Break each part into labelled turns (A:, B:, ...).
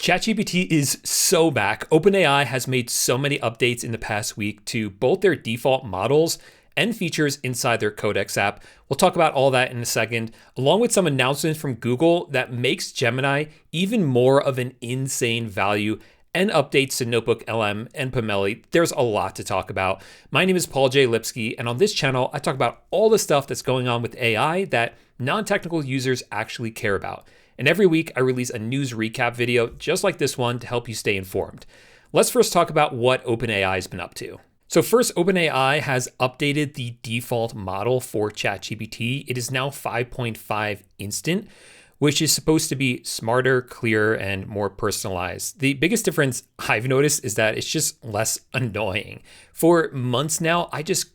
A: ChatGPT is so back. OpenAI has made so many updates in the past week to both their default models and features inside their Codex app. We'll talk about all that in a second, along with some announcements from Google that makes Gemini even more of an insane value and updates to NotebookLM and Pomelli. There's a lot to talk about. My name is Paul J. Lipsky, and on this channel, I talk about all the stuff that's going on with AI that non-technical users actually care about. And every week I release a news recap video just like this one to help you stay informed. Let's first talk about what OpenAI has been up to. So first, OpenAI has updated the default model for ChatGPT. It is now 5.5 instant, which is supposed to be smarter, clearer, and more personalized. The biggest difference I've noticed is that it's just less annoying. For months now, I just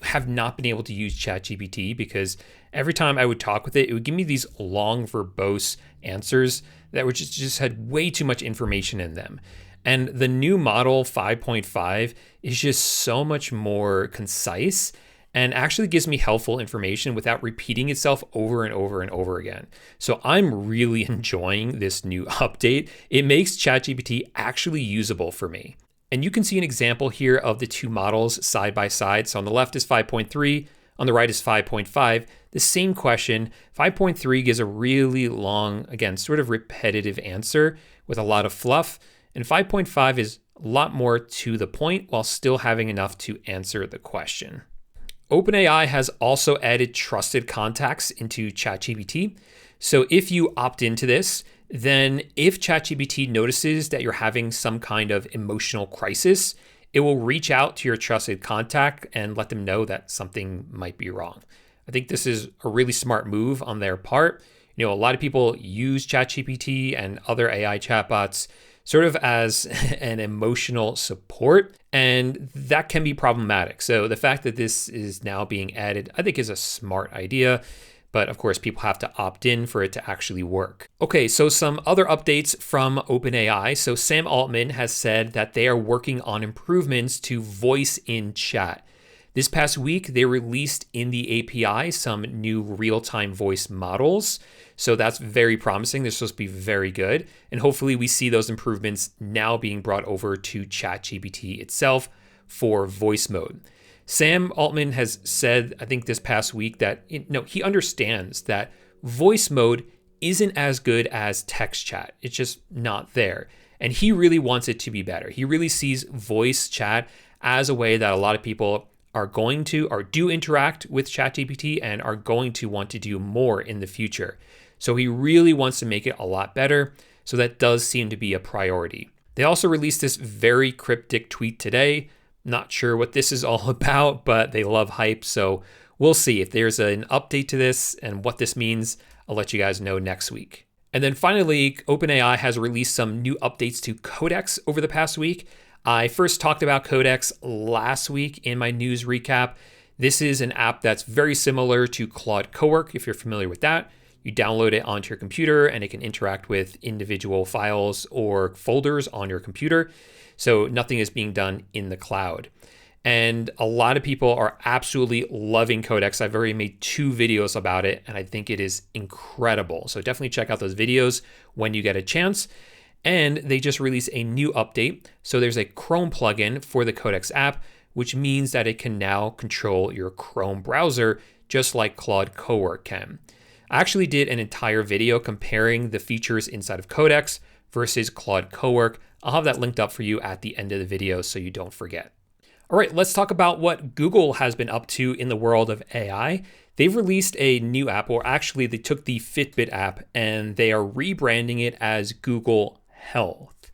A: have not been able to use ChatGPT because every time I would talk with it, it would give me these long, verbose answers that would just had way too much information in them. And the new model 5.5 is just so much more concise and actually gives me helpful information without repeating itself over and over and over again. So I'm really enjoying this new update. It makes ChatGPT actually usable for me. And you can see an example here of the two models side by side. So on the left is 5.3, on the right is 5.5. The same question, 5.3 gives a really long, again, sort of repetitive answer with a lot of fluff. And 5.5 is a lot more to the point while still having enough to answer the question. OpenAI has also added trusted contacts into ChatGPT. So if you opt into this, then if ChatGPT notices that you're having some kind of emotional crisis, it will reach out to your trusted contact and let them know that something might be wrong. I think this is a really smart move on their part. You know, a lot of people use ChatGPT and other AI chatbots sort of as an emotional support, and that can be problematic. So the fact that this is now being added, I think is a smart idea, but of course people have to opt in for it to actually work. Okay, so some other updates from OpenAI. So Sam Altman has said that they are working on improvements to voice in chat. This past week, they released in the API some new real-time voice models. So that's very promising. They're supposed to be very good. And hopefully we see those improvements now being brought over to ChatGPT itself for voice mode. Sam Altman has said, I think this past week, that he understands that voice mode isn't as good as text chat. It's just not there. And he really wants it to be better. He really sees voice chat as a way that a lot of people are going to or do interact with ChatGPT and are going to want to do more in the future. So he really wants to make it a lot better. So that does seem to be a priority. They also released this very cryptic tweet today. Not sure what this is all about, but they love hype. So we'll see if there's an update to this and what this means. I'll let you guys know next week. And then finally, OpenAI has released some new updates to Codex over the past week. I first talked about Codex last week in my news recap. This is an app that's very similar to Claude Cowork, if you're familiar with that. You download it onto your computer and it can interact with individual files or folders on your computer. So nothing is being done in the cloud. And a lot of people are absolutely loving Codex. I've already made 2 videos about it and I think it is incredible. So definitely check out those videos when you get a chance. And they just released a new update. So there's a Chrome plugin for the Codex app, which means that it can now control your Chrome browser just like Claude Cowork can. I actually did an entire video comparing the features inside of Codex versus Claude Cowork. I'll have that linked up for you at the end of the video so you don't forget. All right, let's talk about what Google has been up to in the world of AI. They've released a new app, or actually they took the Fitbit app and they are rebranding it as Google Health.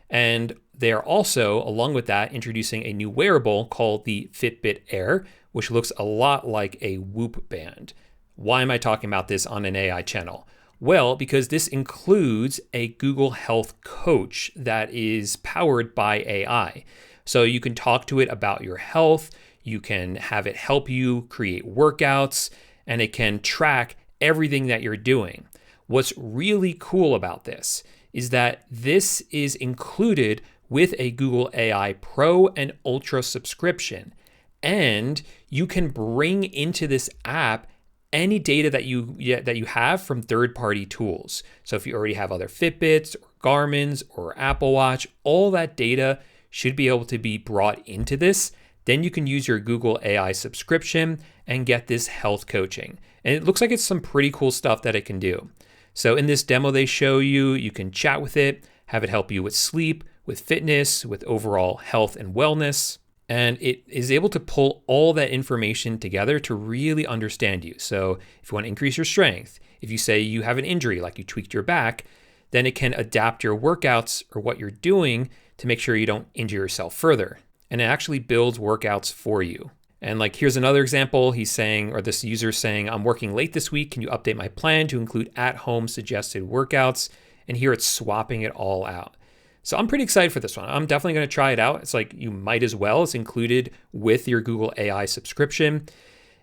A: And they are also, along with that, introducing a new wearable called the Fitbit Air, which looks a lot like a Whoop band. Why am I talking about this on an AI channel? Well, because this includes a Google Health coach that is powered by AI. So you can talk to it about your health, you can have it help you create workouts, and it can track everything that you're doing. What's really cool about this is that this is included with a Google AI Pro and Ultra subscription. And you can bring into this app any data that you have from third-party tools. So if you already have other Fitbits or Garmin's or Apple Watch, all that data should be able to be brought into this. Then you can use your Google AI subscription and get this health coaching. And it looks like it's some pretty cool stuff that it can do. So in this demo they show you, you can chat with it, have it help you with sleep, with fitness, with overall health and wellness. And it is able to pull all that information together to really understand you. So if you want to increase your strength, if you say you have an injury, like you tweaked your back, then it can adapt your workouts or what you're doing to make sure you don't injure yourself further. And it actually builds workouts for you. And like, here's another example. He's saying, or this user saying, I'm working late this week. Can you update my plan to include at-home suggested workouts? And here it's swapping it all out. So I'm pretty excited for this one. I'm definitely going to try it out. It's like, you might as well. It's included with your Google AI subscription.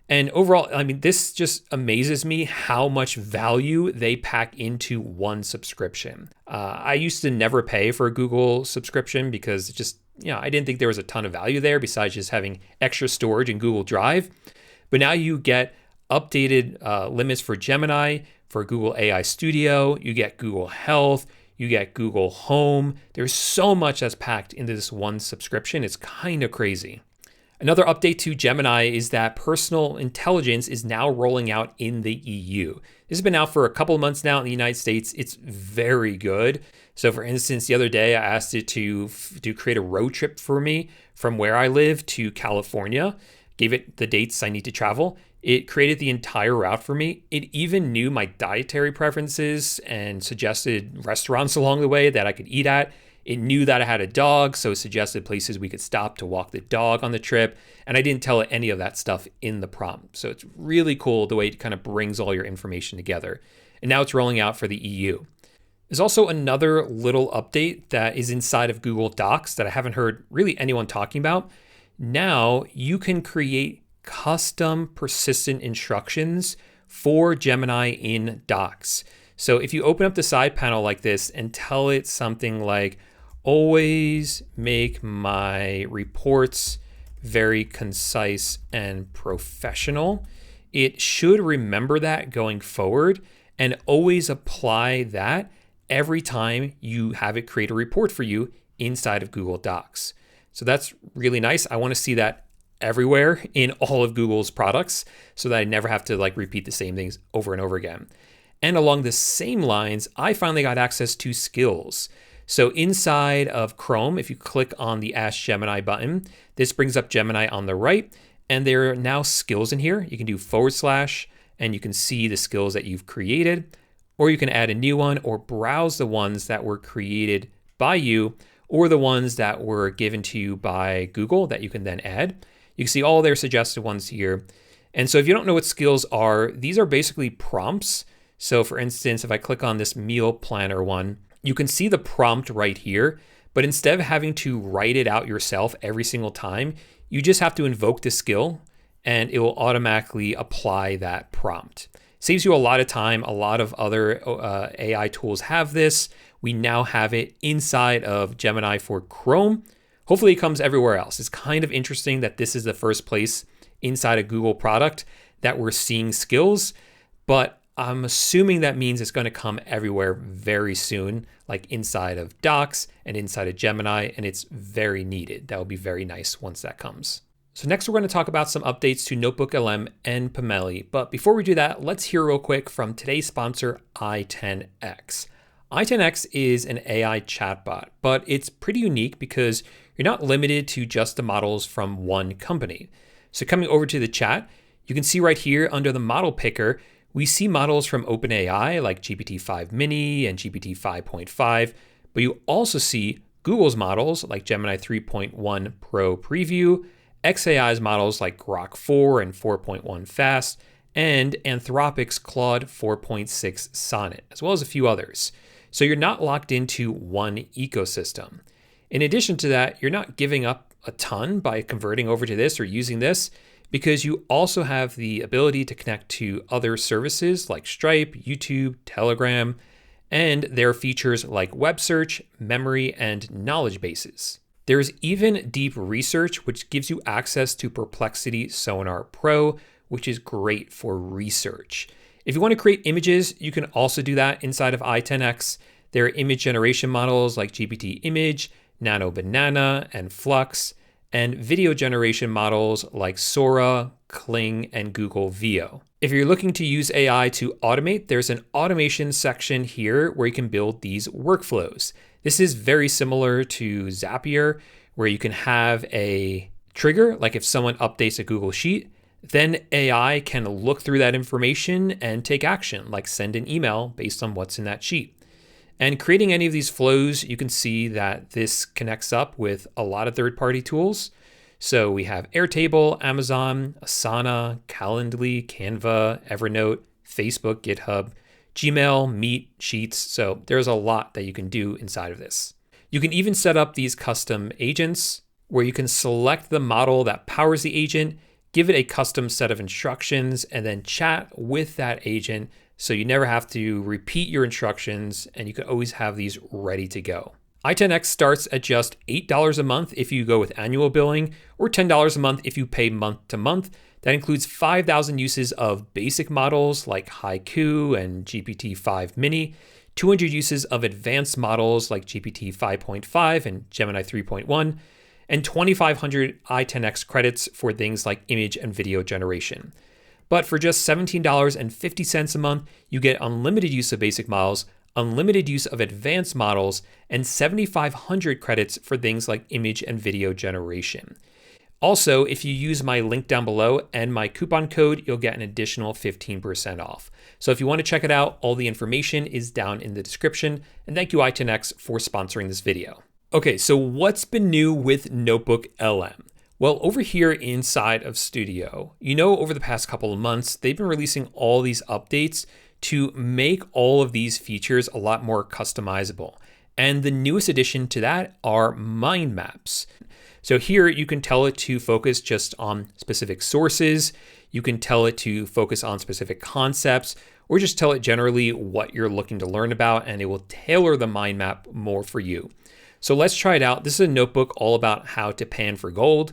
A: And overall, I mean, this just amazes me how much value they pack into one subscription. I used to never pay for a Google subscription because it just, I didn't think there was a ton of value there besides just having extra storage in Google Drive. But now you get updated limits for Gemini, for Google AI Studio, you get Google Health, you get Google Home. There's so much that's packed into this one subscription. It's kind of crazy. Another update to Gemini is that personal intelligence is now rolling out in the EU. This has been out for a couple of months now in the United States. It's very good. So for instance, the other day I asked it to create a road trip for me from where I live to California, gave it the dates I need to travel. It created the entire route for me. It even knew my dietary preferences and suggested restaurants along the way that I could eat at. It knew that I had a dog, so it suggested places we could stop to walk the dog on the trip. And I didn't tell it any of that stuff in the prompt. So it's really cool the way it kind of brings all your information together. And now it's rolling out for the EU. There's also another little update that is inside of Google Docs that I haven't heard really anyone talking about. Now you can create custom persistent instructions for Gemini in Docs. So if you open up the side panel like this and tell it something like, always make my reports very concise and professional, it should remember that going forward and always apply that every time you have it create a report for you inside of Google Docs. So that's really nice. I want to see that everywhere in all of Google's products so that I never have to repeat the same things over and over again. And along the same lines, I finally got access to skills. So inside of Chrome, if you click on the Ask Gemini button, this brings up Gemini on the right, and there are now skills in here. You can do / and you can see the skills that you've created, or you can add a new one or browse the ones that were created by you or the ones that were given to you by Google that you can then add. You can see all their suggested ones here. And so if you don't know what skills are, these are basically prompts. So for instance, if I click on this meal planner one, you can see the prompt right here, but instead of having to write it out yourself every single time, you just have to invoke the skill and it will automatically apply that prompt. Saves you a lot of time. A lot of other AI tools have this. We now have it inside of Gemini for Chrome. Hopefully it comes everywhere else. It's kind of interesting that this is the first place inside a Google product that we're seeing skills, but I'm assuming that means it's going to come everywhere very soon, like inside of Docs and inside of Gemini, and it's very needed. That will be very nice once that comes. So next we're going to talk about some updates to NotebookLM and Pomelli. But before we do that, let's hear real quick from today's sponsor, i10x. i10x is an AI chatbot, but it's pretty unique because you're not limited to just the models from one company. So coming over to the chat, you can see right here under the model picker, we see models from OpenAI like GPT-5 Mini and GPT 5.5, but you also see Google's models like Gemini 3.1 Pro Preview, xAI's models like Grok 4 and 4.1 Fast, and Anthropic's Claude 4.6 Sonnet, as well as a few others. So you're not locked into one ecosystem. In addition to that, you're not giving up a ton by converting over to this or using this, because you also have the ability to connect to other services like Stripe, YouTube, Telegram, and their features like web search, memory, and knowledge bases. There's even deep research, which gives you access to Perplexity Sonar Pro, which is great for research. If you want to create images, you can also do that inside of i10x. There are image generation models like GPT Image, Nano Banana, and Flux, and video generation models like Sora, Kling, and Google Veo. If you're looking to use AI to automate, there's an automation section here where you can build these workflows. This is very similar to Zapier, where you can have a trigger, like if someone updates a Google Sheet, then AI can look through that information and take action, like send an email based on what's in that sheet. And creating any of these flows, you can see that this connects up with a lot of third-party tools. So we have Airtable, Amazon, Asana, Calendly, Canva, Evernote, Facebook, GitHub, Gmail, Meet, Sheets. So there's a lot that you can do inside of this. You can even set up these custom agents where you can select the model that powers the agent, give it a custom set of instructions, and then chat with that agent so you never have to repeat your instructions and you can always have these ready to go. i10X starts at just $8 a month if you go with annual billing, or $10 a month if you pay month to month. That includes 5,000 uses of basic models like Haiku and GPT-5 Mini, 200 uses of advanced models like GPT 5.5 and Gemini 3.1, and 2,500 i10X credits for things like image and video generation. But for just $17.50 a month, you get unlimited use of basic models, unlimited use of advanced models, and 7,500 credits for things like image and video generation. Also, if you use my link down below and my coupon code, you'll get an additional 15% off. So if you want to check it out, all the information is down in the description. And thank you i10X for sponsoring this video. Okay, so what's been new with NotebookLM? Well, over here inside of Studio, over the past couple of months, they've been releasing all these updates to make all of these features a lot more customizable. And the newest addition to that are mind maps. So here you can tell it to focus just on specific sources. You can tell it to focus on specific concepts, or just tell it generally what you're looking to learn about, and it will tailor the mind map more for you. So let's try it out. This is a notebook all about how to pan for gold.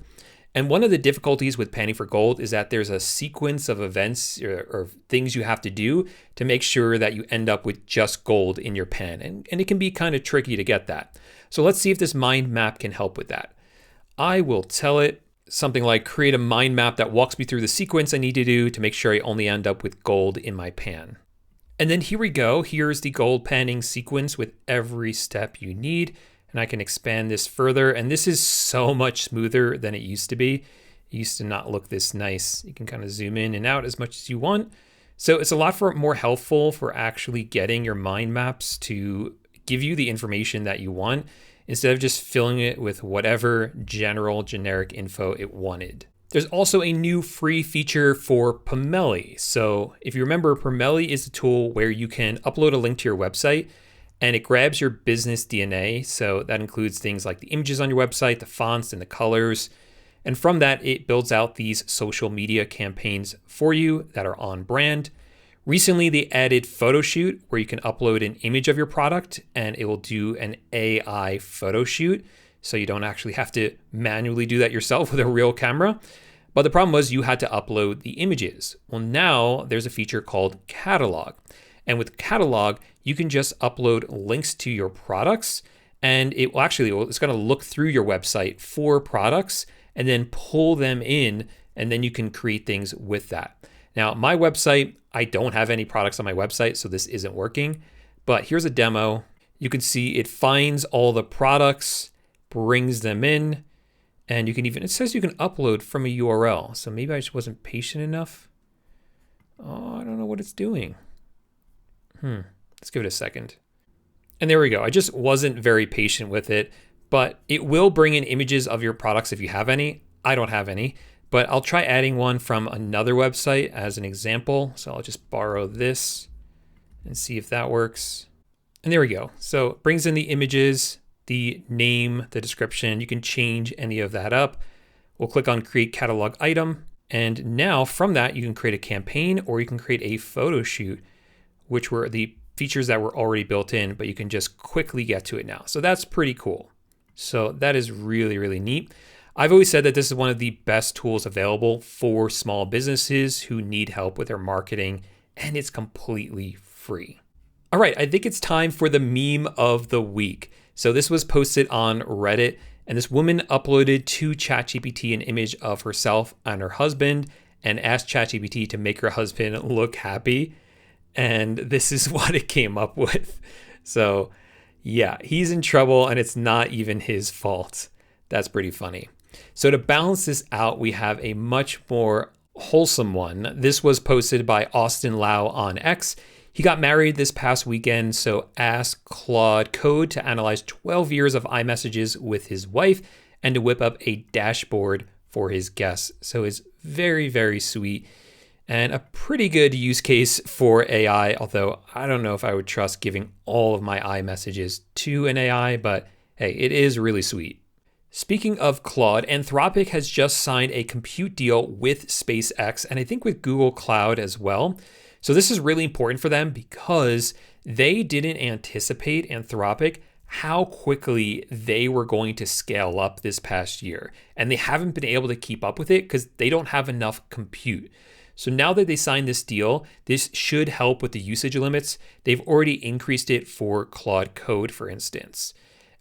A: And one of the difficulties with panning for gold is that there's a sequence of events or things you have to do to make sure that you end up with just gold in your pan. And it can be kind of tricky to get that. So let's see if this mind map can help with that. I will tell it something like create a mind map that walks me through the sequence I need to do to make sure I only end up with gold in my pan. And then here we go. Here's the gold panning sequence with every step you need. And I can expand this further. And this is so much smoother than it used to be. It used to not look this nice. You can kind of zoom in and out as much as you want. So it's a lot more helpful for actually getting your mind maps to give you the information that you want instead of just filling it with whatever generic info it wanted. There's also a new free feature for Pomelli. So if you remember, Pomelli is a tool where you can upload a link to your website and it grabs your business DNA. So that includes things like the images on your website, the fonts and the colors. And from that, it builds out these social media campaigns for you that are on brand. Recently, they added photo shoot where you can upload an image of your product and it will do an AI photo shoot. So you don't actually have to manually do that yourself with a real camera. But the problem was you had to upload the images. Well, now there's a feature called Catalog. And with Catalog, you can just upload links to your products and it's going to look through your website for products and then pull them in, and then you can create things with that. Now, my website, I don't have any products on my website, so this isn't working, but here's a demo. You can see it finds all the products, brings them in, and it says you can upload from a URL. So maybe I just wasn't patient enough. Oh, I don't know what it's doing. Let's give it a second. And there we go. I just wasn't very patient with it, but it will bring in images of your products if you have any. I don't have any, but I'll try adding one from another website as an example. So I'll just borrow this and see if that works. And there we go. So it brings in the images, the name, the description. You can change any of that up. We'll click on Create Catalog Item. And now from that, you can create a campaign or you can create a photo shoot, which were the features that were already built in, but you can just quickly get to it now. So that's pretty cool. So that is really, really neat. I've always said that this is one of the best tools available for small businesses who need help with their marketing, and it's completely free. All right, I think it's time for the meme of the week. So this was posted on Reddit, and this woman uploaded to ChatGPT an image of herself and her husband and asked ChatGPT to make her husband look happy. And this is what it came up with. So yeah, he's in trouble and it's not even his fault. That's pretty funny. So to balance this out, we have a much more wholesome one. This was posted by Austin Lau on X. He got married this past weekend, so asked Claude Code to analyze 12 years of iMessages with his wife and to whip up a dashboard for his guests. So it's very, very sweet and a pretty good use case for AI, although I don't know if I would trust giving all of my iMessages to an AI, but hey, it is really sweet. Speaking of Claude, Anthropic has just signed a compute deal with SpaceX and I think with Google Cloud as well. So this is really important for them because they didn't anticipate, Anthropic, how quickly they were going to scale up this past year. And they haven't been able to keep up with it because they don't have enough compute. So now that they signed this deal, this should help with the usage limits. They've already increased it for Claude Code, for instance.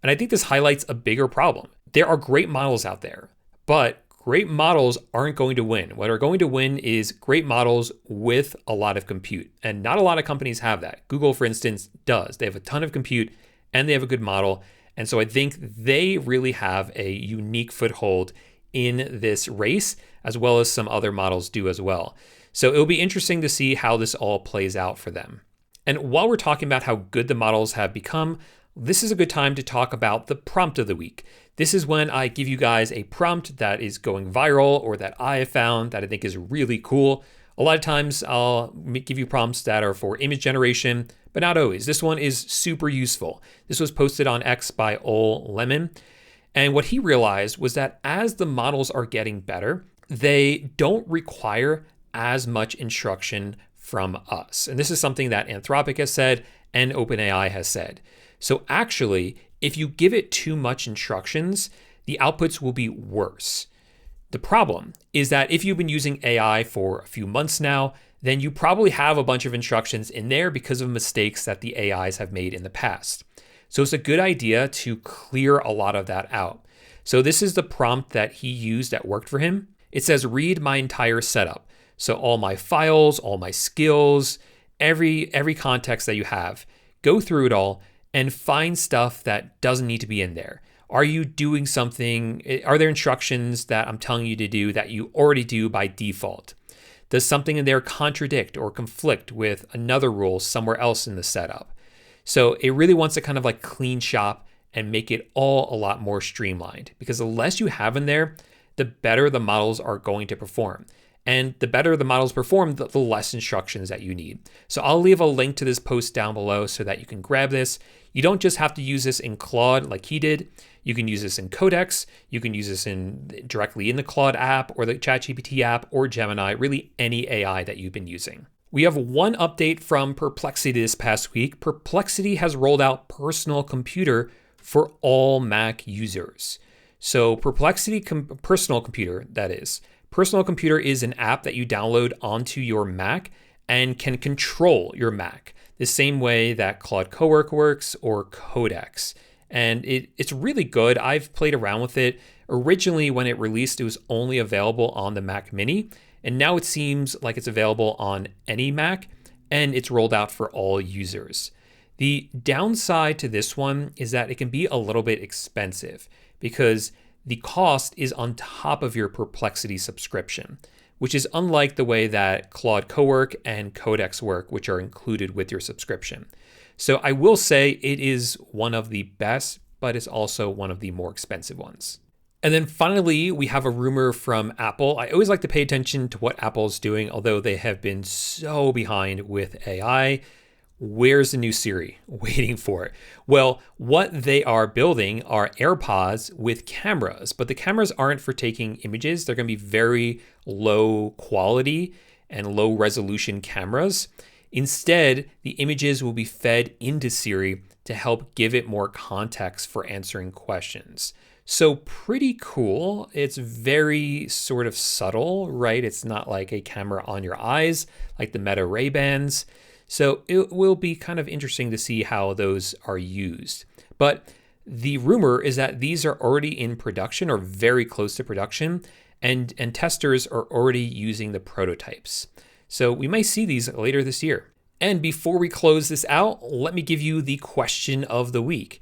A: And I think this highlights a bigger problem. There are great models out there, but great models aren't going to win. What are going to win is great models with a lot of compute. And not a lot of companies have that. Google, for instance, does. They have a ton of compute and they have a good model. And so I think they really have a unique foothold in this race, as well as some other models do as well. So it'll be interesting to see how this all plays out for them. And while we're talking about how good the models have become, this is a good time to talk about the prompt of the week. This is when I give you guys a prompt that is going viral or that I have found that I think is really cool. A lot of times I'll give you prompts that are for image generation, but not always. This one is super useful. This was posted on X by Lemon. And what he realized was that as the models are getting better, they don't require as much instruction from us. And this is something that Anthropic has said and OpenAI has said. So actually, if you give it too much instructions, the outputs will be worse. The problem is that if you've been using AI for a few months now, then you probably have a bunch of instructions in there because of mistakes that the AIs have made in the past. So it's a good idea to clear a lot of that out. So this is the prompt that he used that worked for him. It says, read my entire setup. So all my files, all my skills, every context that you have, go through it all and find stuff that doesn't need to be in there. Are you doing something? Are there instructions that I'm telling you to do that you already do by default? Does something in there contradict or conflict with another rule somewhere else in the setup? So it really wants to kind of like clean shop and make it all a lot more streamlined, because the less you have in there, the better the models are going to perform. And the better the models perform, the less instructions that you need. So I'll leave a link to this post down below so that you can grab this. You don't just have to use this in Claude like he did. You can use this in Codex. You can use this directly in the Claude app or the ChatGPT app or Gemini, really any AI that you've been using. We have one update from Perplexity this past week. Perplexity has rolled out Personal Computer for all Mac users. So Perplexity Personal Computer, that is. Personal Computer is an app that you download onto your Mac and can control your Mac the same way that Claude Cowork works or Codex. And it's really good. I've played around with it. Originally, when it released, it was only available on the Mac Mini. And now it seems like it's available on any Mac, and it's rolled out for all users. The downside to this one is that it can be a little bit expensive because the cost is on top of your Perplexity subscription, which is unlike the way that Claude Cowork and Codex work, which are included with your subscription. So I will say it is one of the best, but it's also one of the more expensive ones. And then finally, we have a rumor from Apple. I always like to pay attention to what Apple's doing, although they have been so behind with AI. Where's the new Siri? Waiting for it. Well, what they are building are AirPods with cameras, but the cameras aren't for taking images. They're going to be very low quality and low resolution cameras. Instead, the images will be fed into Siri to help give it more context for answering questions. So pretty cool. It's very sort of subtle, right? It's not like a camera on your eyes, like the Meta Ray-Bans. So it will be kind of interesting to see how those are used. But the rumor is that these are already in production or very close to production, and testers are already using the prototypes. So we might see these later this year. And before we close this out, let me give you the question of the week,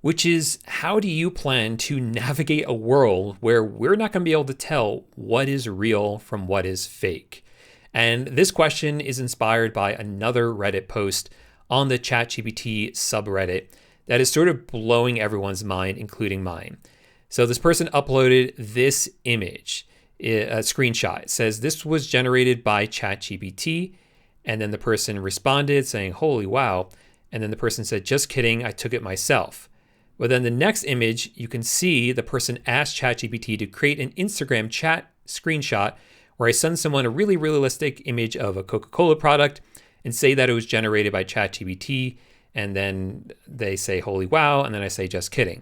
A: which is, how do you plan to navigate a world where we're not going to be able to tell what is real from what is fake? And this question is inspired by another Reddit post on the ChatGPT subreddit that is sort of blowing everyone's mind, including mine. So this person uploaded this image, a screenshot. It says this was generated by ChatGPT. And then the person responded saying, holy wow. And then the person said, just kidding, I took it myself. But then the next image, you can see the person asked ChatGPT to create an Instagram chat screenshot where I send someone a really realistic image of a Coca-Cola product and say that it was generated by ChatGPT. And then they say, holy wow. And then I say, just kidding.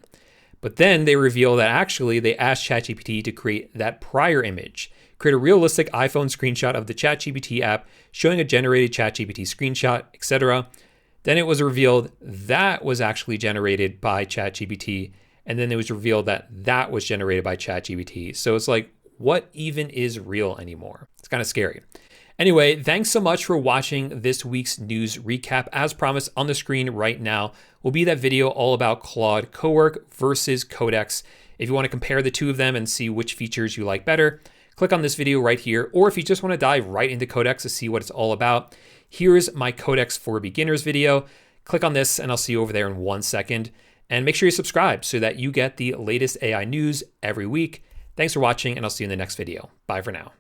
A: But then they reveal that actually they asked ChatGPT to create that prior image, create a realistic iPhone screenshot of the ChatGPT app showing a generated ChatGPT screenshot, etc. Then it was revealed that was actually generated by ChatGPT. And then it was revealed that that was generated by ChatGPT. So it's like, what even is real anymore? It's kind of scary. Anyway, thanks so much for watching this week's news recap. As promised, on the screen right now will be that video all about Claude Cowork versus Codex. If you want to compare the two of them and see which features you like better, click on this video right here. Or if you just want to dive right into Codex to see what it's all about, here's my Codex for Beginners video. Click on this and I'll see you over there in 1 second. And make sure you subscribe so that you get the latest AI news every week. Thanks for watching, and I'll see you in the next video. Bye for now.